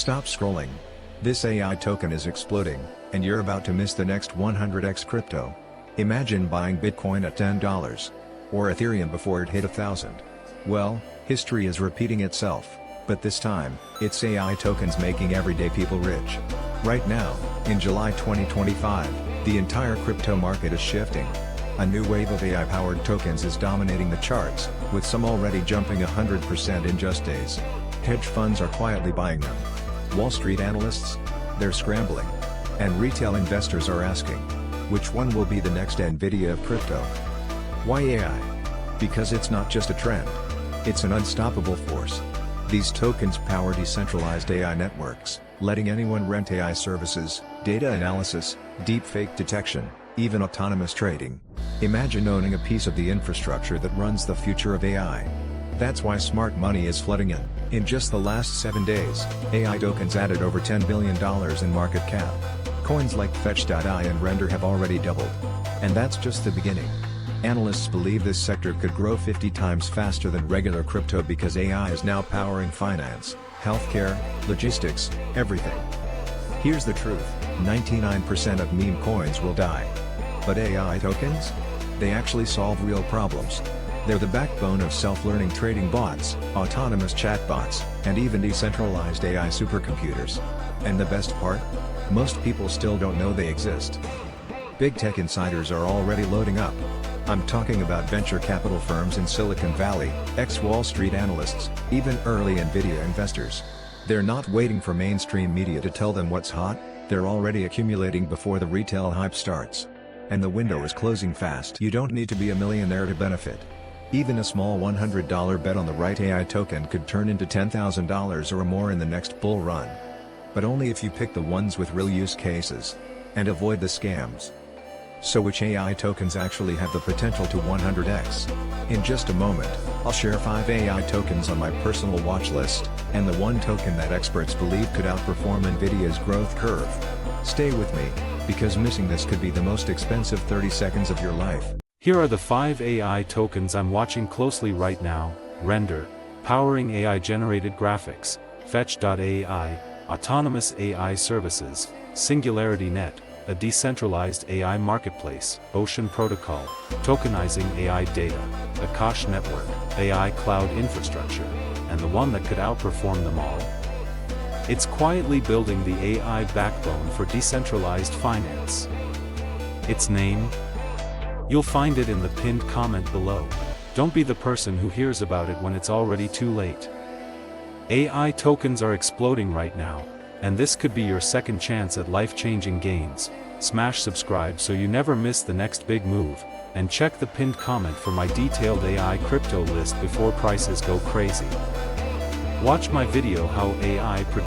Stop scrolling. This AI token is exploding, and you're about to miss the next 100x crypto. Imagine buying Bitcoin at $10. Or Ethereum before it hit 1,000. Well, history is repeating itself, but this time, it's AI tokens making everyday people rich. Right now, in July 2025, the entire crypto market is shifting. A new wave of AI-powered tokens is dominating the charts, with some already jumping 100% in just days. Hedge funds are quietly buying them. Wall Street analysts? They're scrambling. And retail investors are asking, which one will be the next Nvidia of crypto? Why AI? Because it's not just a trend. It's an unstoppable force. These tokens power decentralized AI networks, letting anyone rent AI services, data analysis, deepfake detection, even autonomous trading. Imagine owning a piece of the infrastructure that runs the future of AI. That's why smart money is flooding in. In just the last 7 days, AI tokens added over $10 billion in market cap. Coins like Fetch.ai and Render have already doubled. And that's just the beginning. Analysts believe this sector could grow 50 times faster than regular crypto because AI is now powering finance, healthcare, logistics, everything. Here's the truth, 99% of meme coins will die. But AI tokens? They actually solve real problems. They're the backbone of self-learning trading bots, autonomous chatbots, and even decentralized AI supercomputers. And the best part? Most people still don't know they exist. Big tech insiders are already loading up. I'm talking about venture capital firms in Silicon Valley, ex-Wall Street analysts, even early Nvidia investors. They're not waiting for mainstream media to tell them what's hot, they're already accumulating before the retail hype starts. And the window is closing fast. You don't need to be a millionaire to benefit. Even a small $100 bet on the right AI token could turn into $10,000 or more in the next bull run. But only if you pick the ones with real use cases. And avoid the scams. So which AI tokens actually have the potential to 100x? In just a moment, I'll share 5 AI tokens on my personal watch list, and the one token that experts believe could outperform Nvidia's growth curve. Stay with me, because missing this could be the most expensive 30 seconds of your life. Here are the 5 AI tokens I'm watching closely right now: Render, powering AI-generated graphics; Fetch.ai, autonomous AI services; SingularityNet, a decentralized AI marketplace; Ocean Protocol, tokenizing AI data; Akash Network, AI cloud infrastructure; and the one that could outperform them all. It's quietly building the AI backbone for decentralized finance. Its name? You'll find it in the pinned comment below. Don't be the person who hears about it when it's already too late. AI tokens are exploding right now, and this could be your second chance at life-changing gains. Smash subscribe so you never miss the next big move, and check the pinned comment for my detailed AI crypto list before prices go crazy. Watch my video how AI